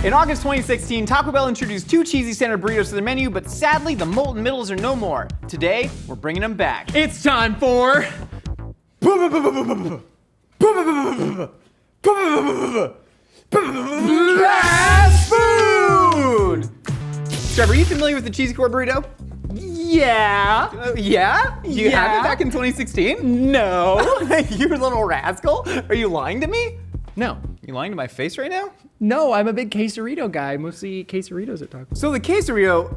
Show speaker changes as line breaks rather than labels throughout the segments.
In August 2016, Taco Bell introduced 2 cheesy standard burritos to their menu, but sadly, the molten middles are no more. Today, we're bringing them back.
It's time for
fast food! Trevor, are you familiar with the cheesy core burrito?
yeah.
Yeah? You had
Yeah.
it back in 2016?
No.
You little rascal. Are you lying to me?
No.
You lying to my face right now?
No, I'm a big quesarito guy. Mostly eat quesaritos at Taco Bell.
So the quesarito,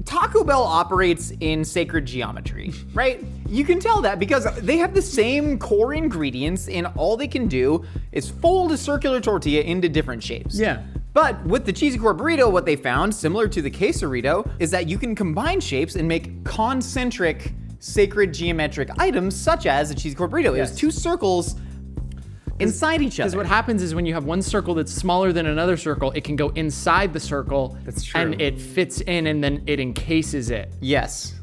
Taco Bell operates in sacred geometry, right? You can tell that because they have the same core ingredients and all they can do is fold a circular tortilla into different shapes.
Yeah.
But with the cheesy core burrito, what they found, similar to the quesarito, is that you can combine shapes and make concentric sacred geometric items such as a cheesy core burrito. It has 2 circles inside each other.
Because what happens is when you have one circle that's smaller than another circle, it can go inside the circle.
That's true.
And it fits in and then it encases it.
Yes.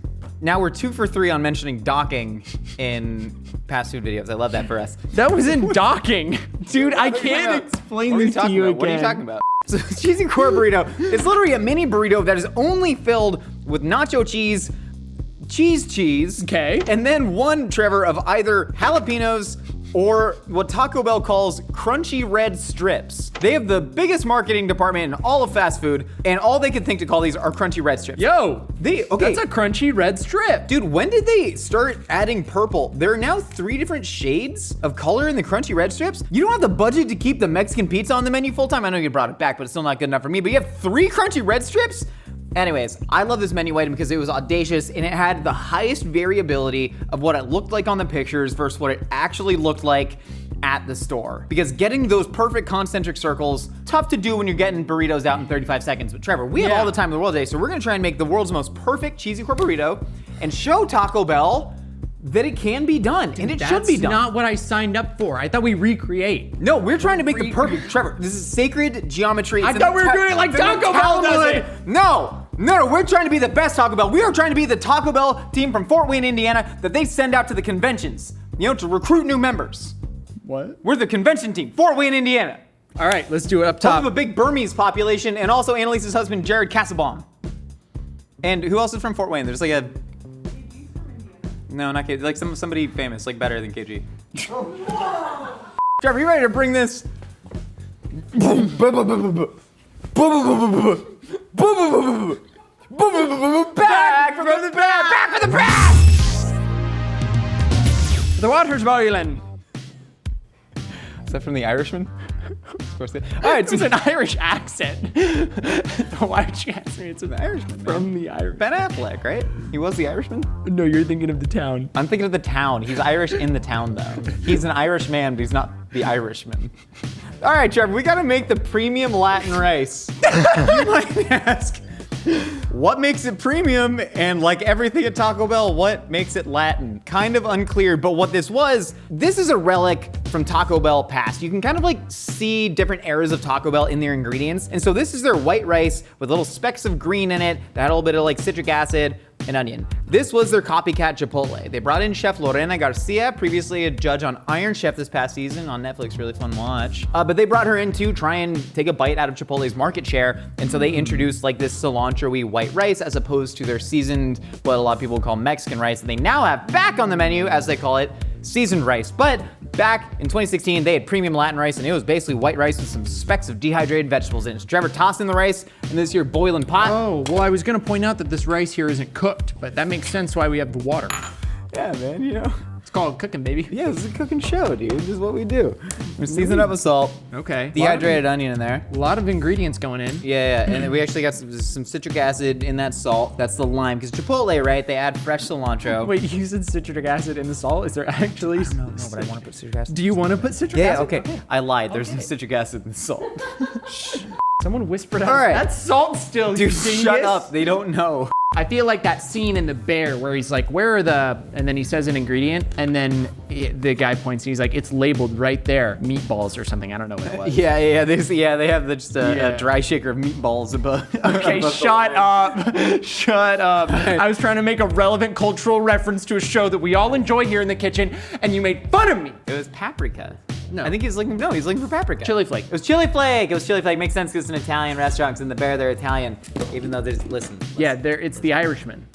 Now we're 2 for 3 on mentioning docking in past food videos. I love that for us.
That was in docking. Dude, I can't explain this to you again.
What are you talking about? So cheesy core burrito, it's literally a mini burrito that is only filled with nacho cheese, cheese,
Okay.
and then one, Trevor, of either jalapenos or what Taco Bell calls crunchy red strips. They have the biggest marketing department in all of fast food, and all they could think to call these are crunchy red strips.
Yo,
Okay.
that's a crunchy red strip.
Dude, when did they start adding purple? There are now 3 different shades of color in the crunchy red strips. You don't have the budget to keep the Mexican pizza on the menu full time. I know you brought it back, but it's still not good enough for me. But you have 3 crunchy red strips? Anyways, I love this menu item because it was audacious and it had the highest variability of what it looked like on the pictures versus what it actually looked like at the store. Because getting those perfect concentric circles, tough to do when you're getting burritos out in 35 seconds. But Trevor, we have all the time in the world today, so we're gonna try and make the world's most perfect cheesy core burrito and show Taco Bell that it can be done, and it should be done.
That's not what I signed up for. I thought we recreate.
No, we're trying to make the perfect, Trevor, this is sacred geometry.
I thought we were doing it like Taco Bell does it.
No, we're trying to be the best Taco Bell. We are trying to be the Taco Bell team from Fort Wayne, Indiana that they send out to the conventions, to recruit new members.
What?
We're the convention team, Fort Wayne, Indiana.
All right, let's do it up
We
top.
have a big Burmese population, and also Annalise's husband, Jared Casabon. And who else is from Fort Wayne? There's like a... No, not KG. Like somebody famous, like better than KG. Trevor, you ready to bring this? Back from the back! Back from the back!
The water's boiling.
Is that from The Irishman? Of course. All right,
It's an Irish accent. Why did you ask me? It's an
Irishman, man.
from the Irish.
Ben Affleck, right? He was the Irishman?
No, you're thinking of the town.
I'm thinking of the town. He's Irish in the town, though. He's an Irish man, but he's not the Irishman. All right, Trevor, we gotta make the premium Latin rice. You might ask, what makes it premium? And like everything at Taco Bell, what makes it Latin? Kind of unclear, but what this is a relic from Taco Bell past. You can kind of like see different eras of Taco Bell in their ingredients. And so this is their white rice with little specks of green in it that had a little bit of like citric acid and onion. This was their copycat Chipotle. They brought in Chef Lorena Garcia, previously a judge on Iron Chef this past season on Netflix, really fun watch. But they brought her in to try and take a bite out of Chipotle's market share. And so they introduced like this cilantro-y white rice as opposed to their seasoned, what a lot of people call Mexican rice, that they now have back on the menu, as they call it, seasoned rice. But back in 2016, they had premium Latin rice, and it was basically white rice with some specks of dehydrated vegetables in it. So Trevor tossed in the rice in this here boiling pot.
Oh, well, I was gonna point out that this rice here isn't cooked, but that makes sense why we have the water.
Yeah, man,
It's called cooking, baby.
Yeah, this is a cooking show, dude. This is what we do. We season it up with salt,
Okay.
dehydrated onion in there.
A lot of ingredients going in.
Yeah, and then we actually got some citric acid in that salt. That's the lime, because Chipotle, right, they add fresh cilantro.
Wait, you said citric acid in the salt? Is there actually?
No, but I want to put citric acid.
Do you want to put citric
Yeah,
acid?
okay. I lied. There's no citric acid in the salt.
Someone whispered out.
All right.
That's salt still, you
Dude,
dingus.
shut up. They don't know.
I feel like that scene in The Bear where he's like, where are the, and then he says an ingredient, and then the guy points and he's like, it's labeled right there, meatballs or something. I don't know what it was.
Yeah. They have just a dry shaker of meatballs above.
Okay,
above
shut up. Shut up. I was trying to make a relevant cultural reference to a show that we all enjoy here in the kitchen, and you made fun of me.
It was paprika.
No.
I think he's looking for paprika.
Chili flake.
It was chili flake. It was chili flake. Makes sense because it's an Italian restaurant. 'Cause in the Bear, they're Italian. Even though listen.
Yeah, it's the Irishman.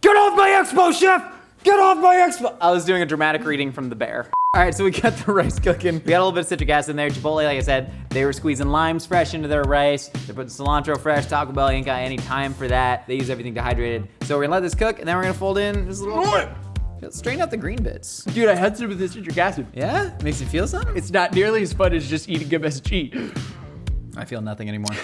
Get off my expo, chef! Get off my expo! I was doing a dramatic reading from the Bear. All right, so we got the rice cooking. We got a little bit of citric acid in there. Chipotle, like I said, they were squeezing limes fresh into their rice. They're putting cilantro fresh. Taco Bell ain't got any time for that. They use everything dehydrated. So we're gonna let this cook, and then we're gonna fold in this little... Strain out the green bits.
Dude, I had some of the citric acid.
Yeah? Makes you feel something?
It's not nearly as fun as just eating MSG.
I feel nothing anymore.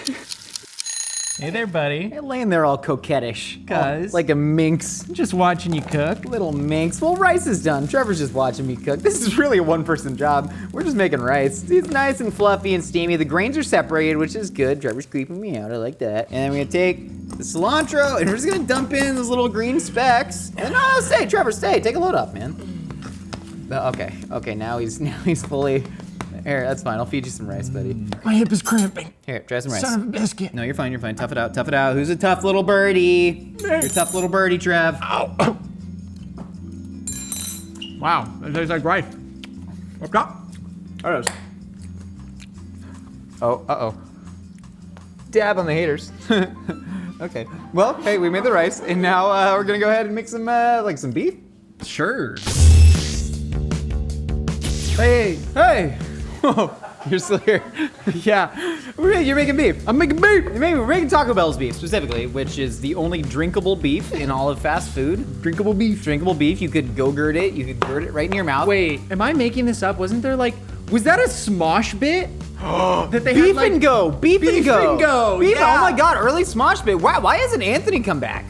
Hey there, buddy.
You're laying there all coquettish.
Guys.
Like a minx.
Just watching you cook.
Little minx. Well, rice is done. Trevor's just watching me cook. This is really a one-person job. We're just making rice. It's nice and fluffy and steamy. The grains are separated, which is good. Trevor's creeping me out. I like that. And then we're gonna take the cilantro and we're just gonna dump in those little green specks. And no, stay, Trevor, stay. Take a load up, man. Okay. Now he's fully. Here, that's fine. I'll feed you some rice, buddy.
My hip is cramping.
Here, try some rice.
Son of a biscuit.
No, you're fine. Tough it out. Who's a tough little birdie? You're a tough little birdie, Trev.
Ow. Wow, that tastes like rice. What's up?
There it is. Oh, uh-oh. Dab on the haters. Okay. Well, hey, we made the rice, and now we're gonna go ahead and make some, like some beef.
Sure.
Hey. Whoa, you're still here. Yeah, you're making beef. I'm making beef. We're making Taco Bell's beef specifically, which is the only drinkable beef in all of fast food. Drinkable beef. You could go-gurt it. You could gurt it right in your mouth.
Wait, am I making this up? Wasn't there was that a Smosh bit? That they
Beef
had
and go. Beef and go.
Yeah.
Oh my God, early Smosh bit. Wow, why hasn't Anthony come back?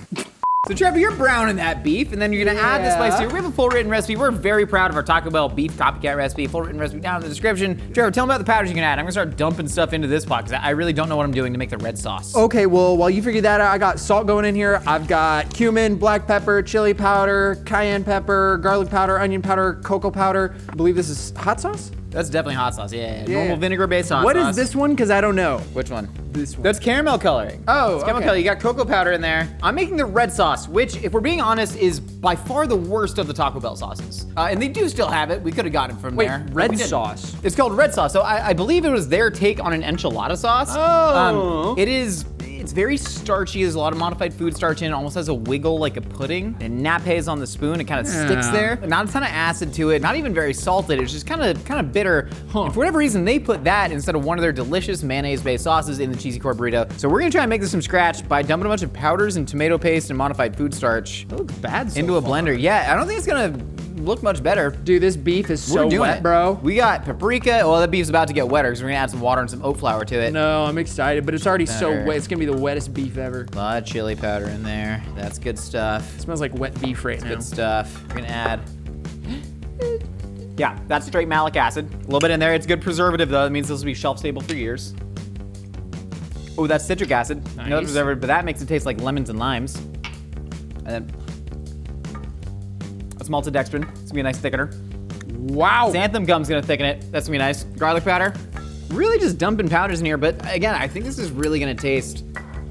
So Trevor, you're browning that beef, and then you're gonna add the spice to it. We have a full written recipe. We're very proud of our Taco Bell beef copycat recipe. Full written recipe down in the description. Trevor, tell them about the powders you can add. I'm gonna start dumping stuff into this pot because I really don't know what I'm doing to make the red sauce.
Okay, well, while you figure that out, I got salt going in here. I've got cumin, black pepper, chili powder, cayenne pepper, garlic powder, onion powder, cocoa powder. I believe this is hot sauce?
That's definitely hot sauce. Yeah. Normal vinegar-based hot sauce.
What is this one? Because I don't know.
Which one?
This one.
That's caramel coloring.
Oh,
it's caramel
okay.
color. You got cocoa powder in there. I'm making the red sauce, which, if we're being honest, is by far the worst of the Taco Bell sauces. And they do still have it. We could have gotten it from there.
Wait, red sauce?
It's called red sauce. So I believe it was their take on an enchilada sauce.
Oh.
It's very starchy. There's a lot of modified food starch in it. Almost has a wiggle like a pudding. And nappes on the spoon. It kind of sticks there. Not a ton of acid to it. Not even very salted. It's just kind of bitter. And for whatever reason, they put that instead of one of their delicious mayonnaise-based sauces in the cheesy core burrito. So we're gonna try and make this from scratch by dumping a bunch of powders and tomato paste and modified food starch.
That looks bad so
into a
far.
blender. Yeah, I don't think it's gonna look much better.
Dude, this beef is so
We're doing
wet,
it.
bro.
We got paprika. Well, that beef's about to get wetter because we're gonna add some water and some oat flour to it.
No, I'm excited, but it's already so
Better.
wet. It's gonna be the wettest beef ever.
A lot of chili powder in there. That's good stuff.
It smells like wet beef right now.
Good stuff. We're gonna add. Yeah, that's straight malic acid. A little bit in there. It's good preservative though. That means this will be shelf stable for years. Oh, that's citric acid.
Nice.
Another preservative, but that makes it taste like lemons and limes. And then that's maltodextrin. It's gonna be a nice thickener.
Wow.
Xanthan gum's gonna thicken it. That's gonna be nice. Garlic powder. Really just dumping powders in here, but again, I think this is really gonna taste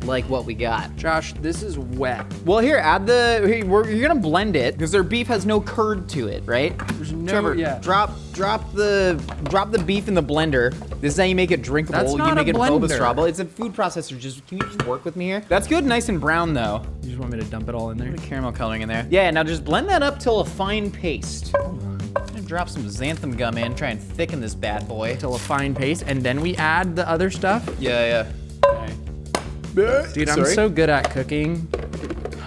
like what we got.
Josh, this is wet.
Well, here, you're gonna blend it because their beef has no curd to it, right?
There's no,
Trevor,
yeah.
drop the beef in the blender. This is how you make it drinkable.
That's not
you make
a
it
blender.
boba-strobble. It's a food processor. Can you just work with me here? That's good, nice and brown though.
You just want me to dump it all in there?
Put caramel coloring in there. Yeah, now just blend that up till a fine paste. And drop some xanthan gum in. Try and thicken this bad boy.
Till a fine paste, and then we add the other stuff?
Yeah.
Okay. Dude, I'm so good at cooking.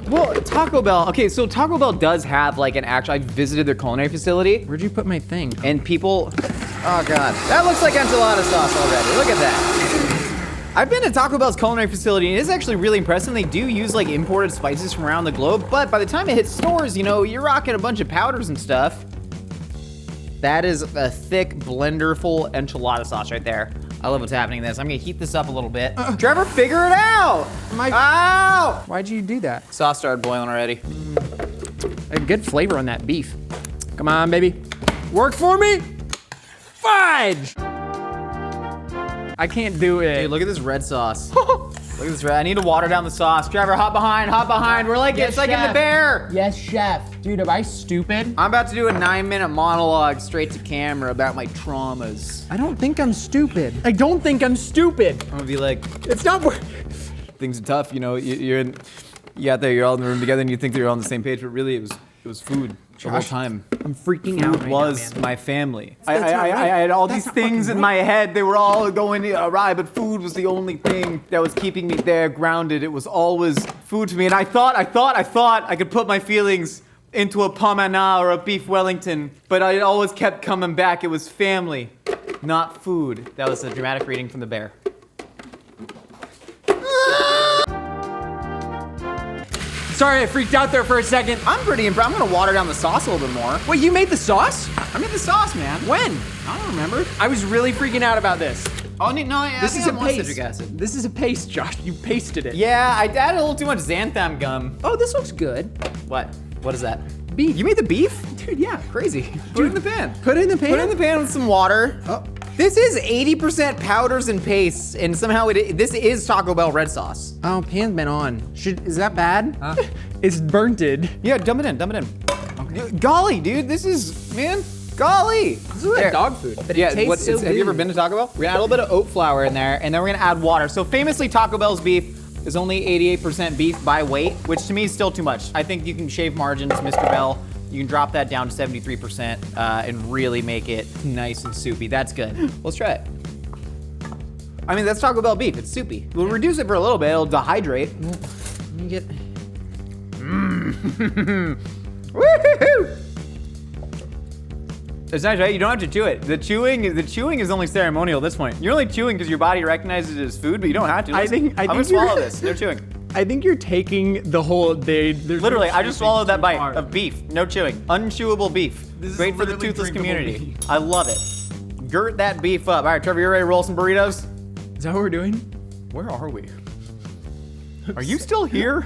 Well, Taco Bell. Okay, so Taco Bell does have like an actual. I visited their culinary facility,
Where'd you put my thing?
and people. Oh God, that looks like enchilada sauce already. Look at that. I've been to Taco Bell's culinary facility, and it's actually really impressive. They do use like imported spices from around the globe, but by the time it hits stores, you're rocking a bunch of powders and stuff. That is a thick, blenderful enchilada sauce right there. I love what's happening in this. I'm gonna heat this up a little bit. Trevor, figure it out! Ow!
Why'd you do that?
Sauce started boiling already.
A good flavor on that beef. Come on, baby. Work for me. Fudge! I can't do it.
Dude, look at this red sauce. Look at this, I need to water down the sauce. Trevor, hop behind, hop behind. We're like, it's like in the bear.
Yes, chef. Dude, am I stupid?
I'm about to do a 9-minute monologue straight to camera about my traumas.
I don't think I'm stupid. I don't think I'm stupid.
I'm gonna be like,
It's not worth.
things are tough, you know, you out there, you're all in the room together and you think that you're all on the same page, but really it was food the whole time.
I'm freaking out right
Was
now, man.
my family.
That's not right.
I had all
That's
these
not
things
fucking
in my head. They were all going awry, but food was the only thing that was keeping me there grounded. It was always food to me. And I thought I could put my feelings into a pomana or a beef Wellington, but I always kept coming back. It was family, not food. That was a dramatic reading from the bear.
Sorry, I freaked out there for a second.
I'm pretty impressed. I'm gonna water down the sauce a little bit more.
Wait, you made the sauce?
I made the sauce, man.
When?
I don't remember.
I was really freaking out about this.
Oh, no,
This is a paste.
citric acid.
This is a paste, Josh. You pasted it.
Yeah, I added a little too much xanthan gum.
Oh, this looks good.
What? What is that?
Beef.
You made the beef?
Dude, yeah.
Crazy. Put it in the pan.
Put it in the pan?
Put it in the pan with some water.
Oh.
This is 80% powders and pastes, and somehow this is Taco Bell red sauce.
Oh, pan's been on. Is that bad? It's burnted.
Yeah, dump it in, dump it in. Okay. Golly, dude, this is, man, golly.
This is like dog food, but
Yeah,
it tastes so
have you ever
good.
been to Taco Bell? We're gonna add a little bit of oat flour in there, and then we're gonna add water. So famously, Taco Bell's beef is only 88% beef by weight, which to me is still too much. I think you can shave margins, Mr. Bell. You can drop that down to 73% and really make it nice and soupy. That's good. Let's try it. I mean, that's Taco Bell beef. It's soupy. We'll reduce it for a little bit. It'll dehydrate.
Let me get.
Woohoo! It's nice, right? You don't have to chew it. The chewing is only ceremonial at this point. You're only chewing because your body recognizes it as food, but you don't have to.
I think
I'm gonna swallow this. No chewing.
I think you're taking the whole day.
Literally, I just swallowed that bite of beef. No chewing. Unchewable beef. Great for the toothless community. I love it. Girt that beef up. All right, Trevor, you ready to roll some burritos?
Is that what we're doing?
Where are we? Are you still here?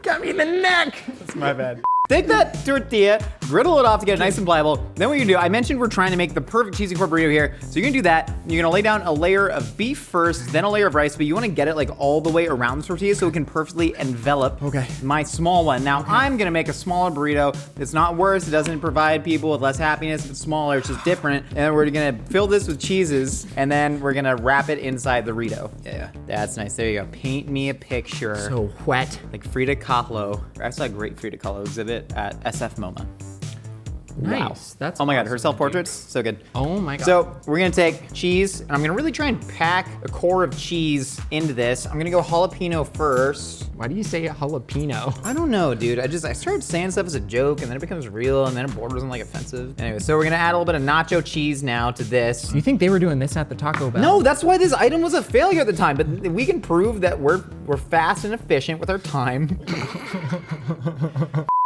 Got me in the neck.
That's my bad. Take that tortilla, griddle it off to get it nice and pliable. Then what you do, I mentioned we're trying to make the perfect cheesy corn burrito here. So you're gonna do that. You're gonna lay down a layer of beef first, then a layer of rice, but you wanna get it like all the way around the tortilla so it can perfectly envelop my small one. Now I'm gonna make a smaller burrito. It's not worse, it doesn't provide people with less happiness. It's smaller, it's just different. And we're gonna fill this with cheeses, and then we're gonna wrap it inside the Rito. Yeah, that's nice, there you go. Paint me a picture.
So wet.
Like Frida Kahlo. I saw a great Frida Kahlo exhibit at SF MoMA.
Nice.
Wow.
That's
oh my God,
awesome,
her self-portraits, so good.
Oh my God.
So we're gonna take cheese, and I'm gonna really try and pack a core of cheese into this. I'm gonna go jalapeno first.
Why do you say jalapeno?
I don't know, dude. I started saying stuff as a joke, and then it becomes real, and then it borders on like offensive. Anyway, so we're gonna add a little bit of nacho cheese now to this.
You think they were doing this at the Taco Bell?
No, that's why this item was a failure at the time, but we can prove that we're fast and efficient with our time.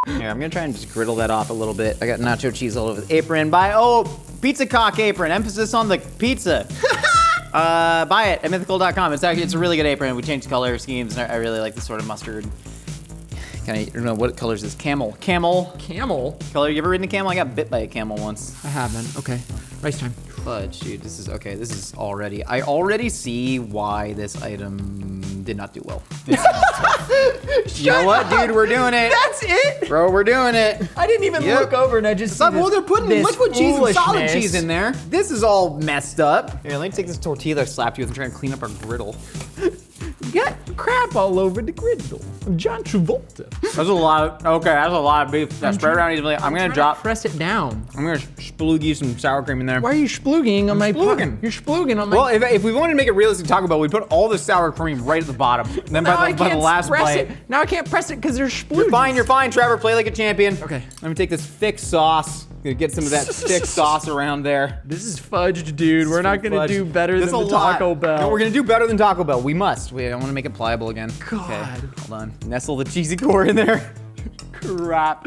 Here, I'm gonna try and just griddle that off a little bit. I got nacho cheese all over the apron. Pizza Cock apron, emphasis on the pizza. Buy it at mythical.com. It's a really good apron. We changed color schemes, and I really like this sort of mustard. I don't know what color is this? Camel.
Camel?
Color. You ever ridden a camel? I got bit by a camel once.
I haven't. Okay. Rice time.
Fudge, dude. This is okay. This is already. I already see why this item did not do well. You know what, dude? We're doing it.
That's it?
Bro, we're doing it.
I didn't even look over and I just
Well, they're putting liquid cheese and solid cheese in there. This is all messed up. Here, let me take this tortilla that I slapped you with and try and clean up our griddle.
Got crap all over the griddle. John Travolta.
That's a lot of beef. That's spread around easily. I'm gonna
press it down.
I'm gonna sploogie some sour cream in there.
Why are you splooging on my
splooging.
You're splooging on my.
Well, if we wanted to make it realistic Taco Bell, we put all the sour cream right at the bottom. And then by the last bite.
Now I can't press it because there's sploogies.
You're fine, Trevor. Play like a champion.
Okay.
Let me take this thick sauce. Gonna get some of that thick sauce around there.
This is fudged, dude. We're not gonna do better than the Taco Bell.
No, we're gonna do better than Taco Bell. We must. I want to make it pliable again.
God.
Okay, hold on. Nestle the cheesy core in there.
Crap,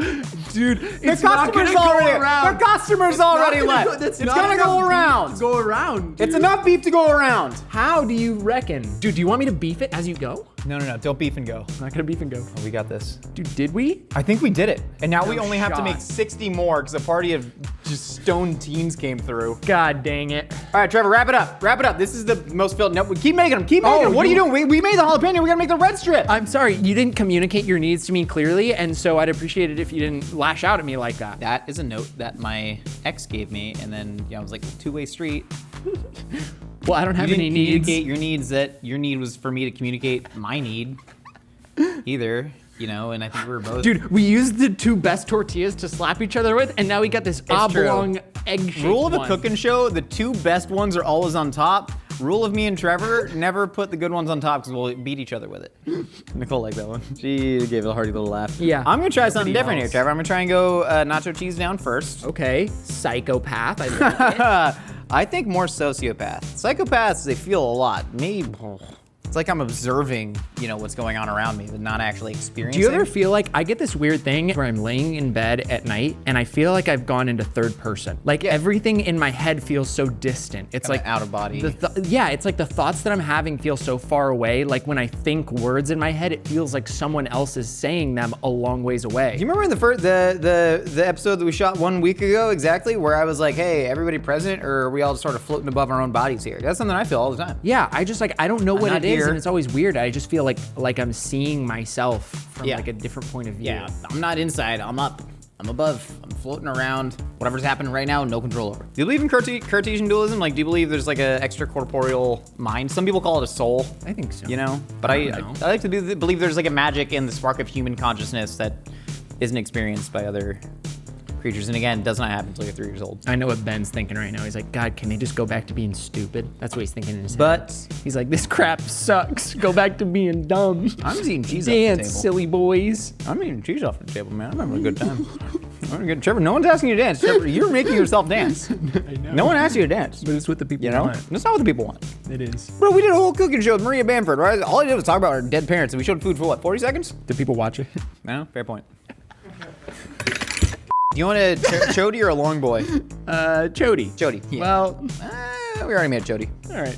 dude.
It's not gonna go around. The customers already left. It's gonna go around.
Go around. Dude.
It's enough beef to go around.
How do you reckon? Dude, do you want me to beef it as you go?
No. Don't beef and go.
I'm not gonna beef and go.
Oh, we got this.
Dude, did we?
I think we did it. And now we only have to
shot.
make 60 more because a party of just stone teens came through.
God dang it.
All right, Trevor, wrap it up. Wrap it up. This is the most filled. No, keep making them. Keep making them. What are you doing? We made the jalapeno. We gotta make the red strip.
I'm sorry, you didn't communicate your needs to me clearly, and so I'd appreciate it if you didn't lash out at me like that.
That is a note that my ex gave me, and then I was like, two-way street.
Well, I don't have any needs.
Communicate your needs. That your need was for me to communicate my need. Either. And I think we were both.
Dude, we used the 2 best tortillas to slap each other with, and now we got this oblong egg-shaped
Rule of a
one.
cooking show: the 2 best ones are always on top. Rule of me and Trevor: never put the good ones on top because we'll beat each other with it. Nicole liked that one. She gave a hearty little laugh.
Yeah.
I'm gonna try something different here, Trevor. I'm gonna try and go nacho cheese down first.
Okay, psychopath. I like it.
I think more sociopath. Psychopaths, they feel a lot. Me, it's like I'm observing, what's going on around me, but not actually experiencing.
Do you ever feel like I get this weird thing where I'm laying in bed at night and I feel like I've gone into third person? Like everything in my head feels so distant. It's like
out of body.
It's like the thoughts that I'm having feel so far away. Like when I think words in my head, it feels like someone else is saying them a long ways away.
Do you remember the episode that we shot 1 week ago exactly, where I was like, hey, everybody present, or are we all just sort of floating above our own bodies here? That's something I feel all the time.
Yeah, I just I don't know what it is,
here.
and it's always weird. I just feel like I'm seeing myself from like a different point of view.
Yeah, I'm not inside, I'm up. I'm above, I'm floating around. Whatever's happening right now, no control over. Do you believe in Cartesian dualism? Like, do you believe there's like an extracorporeal mind? Some people call it a soul.
I think so.
But I like to believe there's like a magic in the spark of human consciousness that isn't experienced by other creatures. And again, does not happen until you're 3 years old.
I know what Ben's thinking right now. He's like, God, can they just go back to being stupid? That's what he's thinking in his head.
But
he's like, this crap sucks. Go back to being dumb.
I'm just eating cheese off the
Dance,
table.
silly boys.
I'm eating cheese off the table, man. I'm having a good time. Trevor, no one's asking you to dance. Trevor, you're making yourself dance.
I know.
No one asked you to dance.
But it's what the people want.
That's not what the people want.
It is.
Bro, we did a whole cooking show with Maria Bamford, right? All I did was talk about our dead parents, and we showed food for what, 40 seconds?
Do people watch it?
No, fair point. Do you want a chody or a long boy?
Chody.
Chody. Yeah.
Well,
we already made a chody.
all right.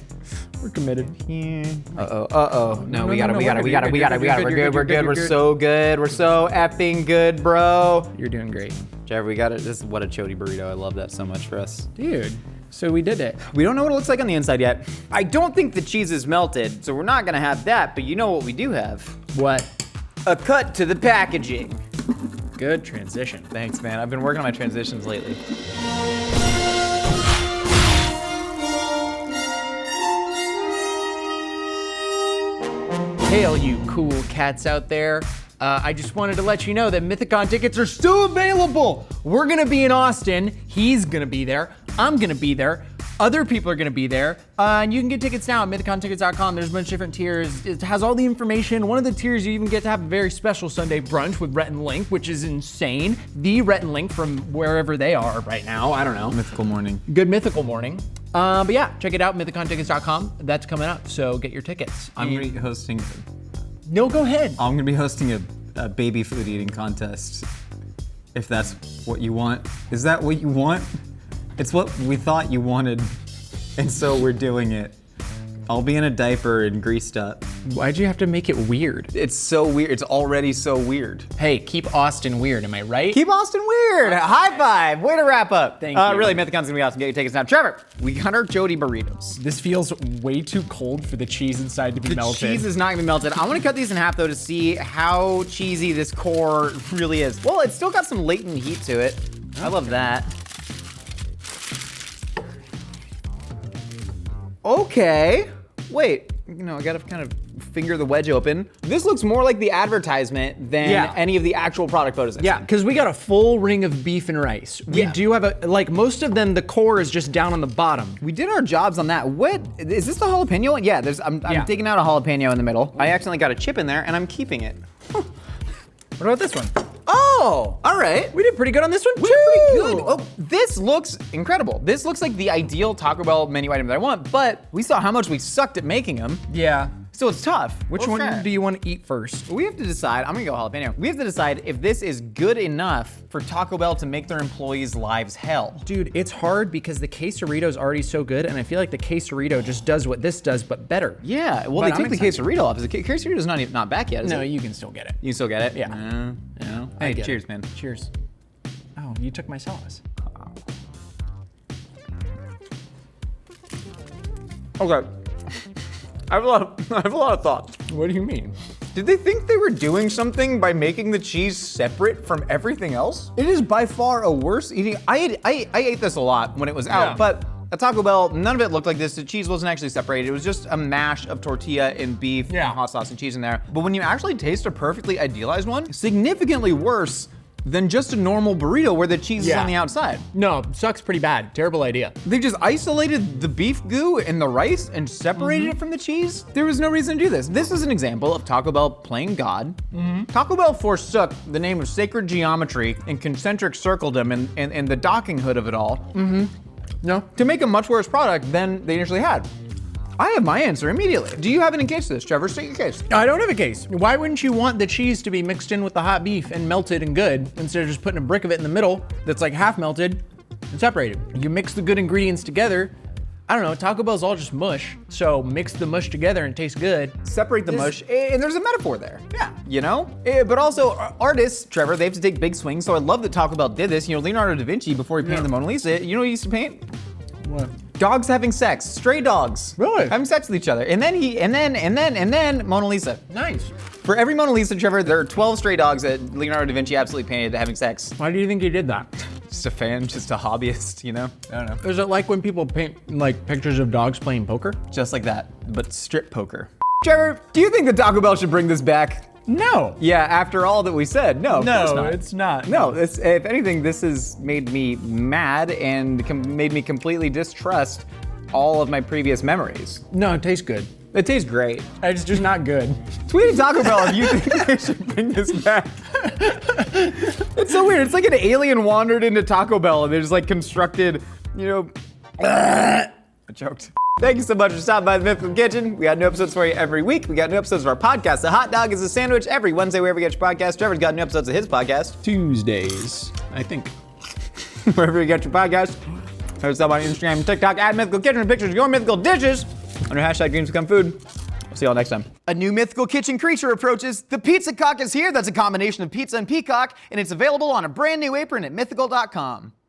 We're committed.
Yeah. Uh-oh. No, we got it. We're good. We're so good. We're so effing good, bro.
You're doing great.
Trevor, we got it. This is what a chody burrito. I love that so much for us.
Dude, so we did it.
We don't know what it looks like on the inside yet. I don't think the cheese is melted, so we're not gonna have that, but you know what we do have?
What?
A cut to the packaging.
Good transition.
Thanks, man. I've been working on my transitions lately.
Hey, all you cool cats out there. I just wanted to let you know that Mythicon tickets are still available. We're gonna be in Austin. He's gonna be there. I'm gonna be there. Other people are gonna be there. And you can get tickets now at mythicontickets.com. There's a bunch of different tiers. It has all the information. One of the tiers, you even get to have a very special Sunday brunch with Rhett and Link, which is insane. The Rhett and Link from wherever they are right now. I don't know.
Mythical morning.
Good Mythical morning. But yeah, check it out, mythicontickets.com. That's coming up, so get your tickets.
I'm gonna be hosting.
No, go ahead.
I'm gonna be hosting a baby food eating contest. If that's what you want. Is that what you want? It's what we thought you wanted, and so we're doing it. I'll be in a diaper and greased up.
Why'd you have to make it weird?
It's so weird. It's already so weird.
Hey, keep Austin weird, am I right?
Keep Austin weird. High five. Way to wrap up.
Thank you.
Really, Mythicon's gonna be awesome. Get your tickets now. Trevor, we got our Jody burritos.
This feels way too cold for the cheese inside to be melted.
The cheese is not gonna be melted. I wanna cut these in half though to see how cheesy this core really is. Well, it's still got some latent heat to it. I love that. Okay. Wait, I gotta kind of finger the wedge open. This looks more like the advertisement than any of the actual product photos I've seen.
Because we got a full ring of beef and rice. We do have most of them, the core is just down on the bottom.
We did our jobs on that. What, is this the jalapeno one? Yeah, I'm taking out a jalapeno in the middle. I accidentally got a chip in there and I'm keeping it.
What about this one?
Oh, all right.
We did pretty good on this one too.
We did pretty good. Oh, this looks incredible. This looks like the ideal Taco Bell menu item that I want, but we saw how much we sucked at making them.
Yeah.
So it's tough.
Which one do you want to eat first?
We have to decide. I'm gonna go jalapeno. We have to decide if this is good enough for Taco Bell to make their employees' lives hell.
Dude, it's hard because the quesarito is already so good, and I feel like the quesarito just does what this does, but better.
Yeah. Well, they took the quesarito off. The quesarito's not back yet, is it?
No, you can still get it.
You can still get it?
Yeah.
Hey, cheers, man.
Cheers. Oh, you took my sauce.
Okay. I have a lot of thoughts.
What do you mean?
Did they think they were doing something by making the cheese separate from everything else? It is by far a worse eating. I ate this a lot when it was out,
Yeah.
but at Taco Bell, none of it looked like this. The cheese wasn't actually separated. It was just a mash of tortilla and beef and hot sauce and cheese in there. But when you actually taste a perfectly idealized one, significantly worse than just a normal burrito where the cheese is on the outside.
No, sucks pretty bad. Terrible idea.
They just isolated the beef goo and the rice and separated it from the cheese? There was no reason to do this. This is an example of Taco Bell playing God. Taco Bell forsook the name of sacred geometry and concentric circledom and the docking hood of it all to make a much worse product than they initially had. I have my answer immediately. Do you have any case to this, Trevor? State your case.
I don't have a case. Why wouldn't you want the cheese to be mixed in with the hot beef and melted and good instead of just putting a brick of it in the middle that's like half melted and separated? You mix the good ingredients together. I don't know, Taco Bell's all just mush, so mix the mush together and taste good.
Separate the mush, and there's a metaphor there. Yeah. You know? But also, artists, Trevor, they have to take big swings, so I love that Taco Bell did this. You know, Leonardo da Vinci, before he painted the Mona Lisa, you know what he used to paint?
What?
Dogs having sex, stray dogs.
Really?
Having sex with each other. And then Mona Lisa.
Nice.
For every Mona Lisa, Trevor, there are 12 stray dogs that Leonardo da Vinci absolutely painted having sex.
Why do you think he did that?
Just a fan, just a hobbyist, you know? I don't know.
Is it like when people paint like pictures of dogs playing poker?
Just like that, but strip poker. Trevor, do you think that Taco Bell should bring this back?
No.
Yeah, after all that we said, no, of course not.
It's not.
No, if anything, this has made me mad and made me completely distrust all of my previous memories.
No, it tastes good.
It tastes great.
It's just not good.
Tweet at Taco Bell if you think they should bring this back. It's so weird. It's like an alien wandered into Taco Bell and they just like constructed, you know, I choked. Thank you so much for stopping by the Mythical Kitchen. We got new episodes for you every week. We got new episodes of our podcast. The Hot Dog is a Sandwich every Wednesday wherever you get your podcast. Trevor's got new episodes of his podcast.
Tuesdays, I think.
Wherever you get your podcast. Hit us up on Instagram and TikTok at Mythical Kitchen. Pictures of your mythical dishes under hashtag Dreams Become Food. We'll see y'all next time. A new mythical kitchen creature approaches. The Pizza Cock is here. That's a combination of pizza and peacock, and it's available on a brand new apron at mythical.com.